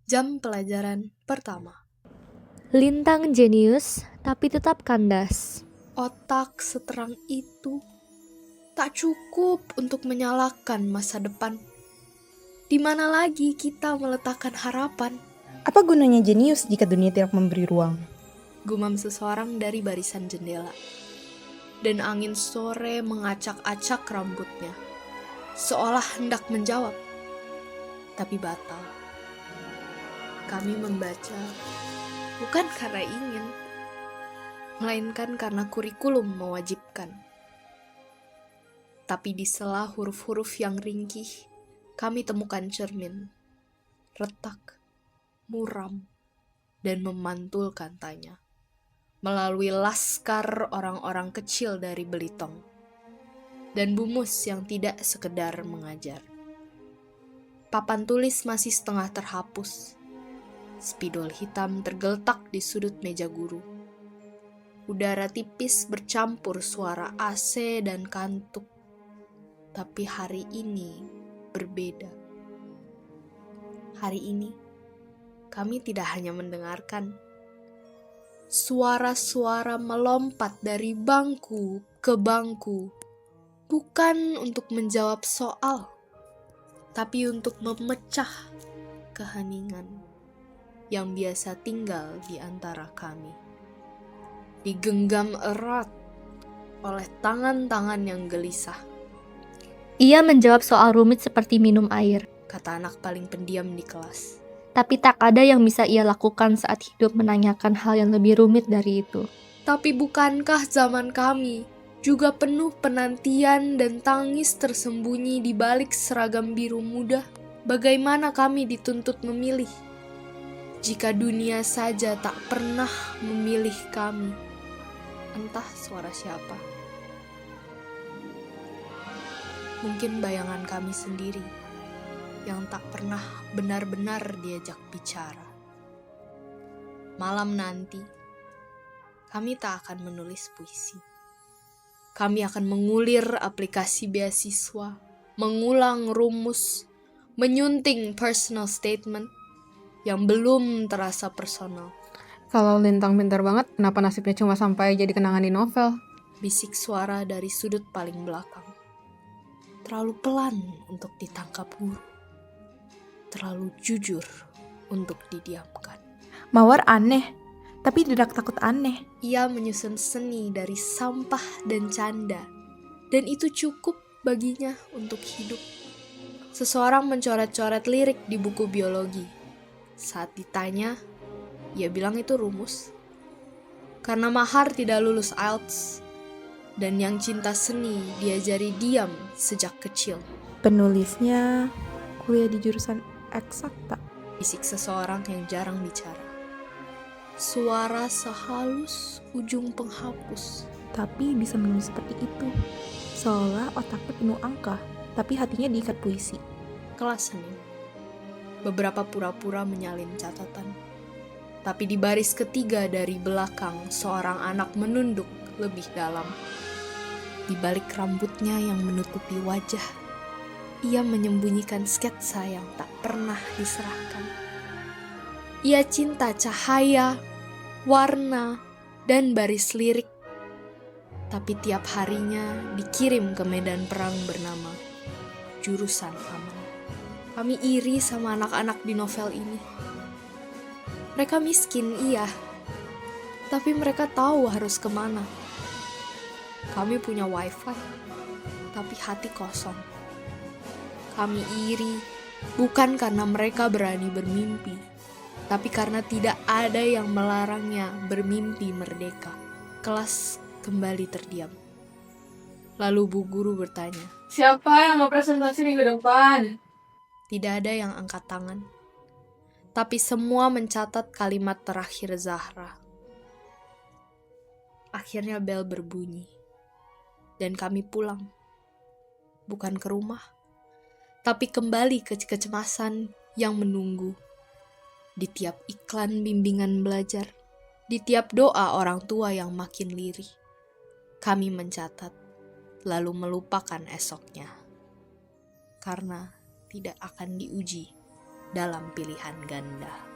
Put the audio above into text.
Jam pelajaran pertama. Lintang jenius, tapi tetap kandas. Otak seterang itu tak cukup untuk menyalakan masa depan. Di mana lagi kita meletakkan harapan? Apa gunanya jenius jika dunia tidak memberi ruang? Gumam seseorang dari barisan jendela. Dan angin sore mengacak-acak rambutnya, seolah hendak menjawab, tapi batal. Kami membaca bukan karena ingin, melainkan karena kurikulum mewajibkan. Tapi di sela huruf-huruf yang ringkih, kami temukan cermin, retak, muram, dan memantulkan tanya melalui laskar orang-orang kecil dari Belitung dan Bumus yang tidak sekedar mengajar. Papan tulis masih setengah terhapus. Spidol hitam tergeletak di sudut meja guru. Udara tipis bercampur suara AC dan kantuk. Tapi hari ini berbeda. Hari ini kami tidak hanya mendengarkan. Suara-suara melompat dari bangku ke bangku. Bukan untuk menjawab soal, tapi untuk memecah keheningan yang biasa tinggal di antara kami. Digenggam erat oleh tangan-tangan yang gelisah, Ia menjawab soal rumit seperti minum air, kata anak paling pendiam di kelas. tapi tak ada yang bisa ia lakukan saat hidup menanyakan hal yang lebih rumit dari itu. Tapi bukankah zaman kami juga penuh penantian dan tangis tersembunyi di balik seragam biru muda? Bagaimana kami dituntut memilih? Jika dunia saja tak pernah memilih kami, entah suara siapa. Mungkin bayangan kami sendiri yang tak pernah benar-benar diajak bicara. Malam nanti, kami tak akan menulis puisi. Kami akan mengulir aplikasi beasiswa, mengulang rumus, menyunting personal statement yang belum terasa personal. Kalau Lintang pintar banget, kenapa nasibnya cuma sampai jadi kenangan di novel? Bisik suara dari sudut paling belakang. Terlalu pelan untuk ditangkap guru. Terlalu jujur untuk didiamkan. Mawar aneh, tapi tidak takut aneh. Ia menyusun seni dari sampah dan canda. Dan itu cukup baginya untuk hidup. Seseorang mencoret-coret lirik di buku biologi. Saat ditanya, ia bilang itu rumus. Karena Mahar tidak lulus IELTS. Dan yang cinta seni diajari diam sejak kecil. Penulisnya kuliah di jurusan eksakta. Bisik seseorang yang jarang bicara. Suara sehalus ujung penghapus. Tapi bisa menulis seperti itu. Seolah otaknya penuh angka, tapi hatinya diikat puisi. Kelas seni. Beberapa pura-pura menyalin catatan. Tapi di baris ketiga dari belakang, seorang anak menunduk lebih dalam. Di balik rambutnya yang menutupi wajah, ia menyembunyikan sketsa yang tak pernah diserahkan. Ia cinta cahaya, warna, dan baris lirik. Tapi tiap harinya dikirim ke medan perang bernama Jurusan Aman. Kami iri sama anak-anak di novel ini. Mereka miskin, iya. Tapi mereka tahu harus kemana. Kami punya wifi, tapi hati kosong. Kami iri, bukan karena mereka berani bermimpi, tapi karena tidak ada yang melarangnya bermimpi merdeka. Kelas kembali terdiam. Lalu Bu Guru bertanya, Siapa yang mau presentasi minggu depan? tidak ada yang angkat tangan. Tapi semua mencatat kalimat terakhir Zahra. Akhirnya bel berbunyi. Dan kami pulang. Bukan ke rumah, tapi kembali ke kecemasan yang menunggu. Di tiap iklan bimbingan belajar, di tiap doa orang tua yang makin lirih, kami mencatat, lalu melupakan esoknya. Karena tidak akan diuji dalam pilihan ganda.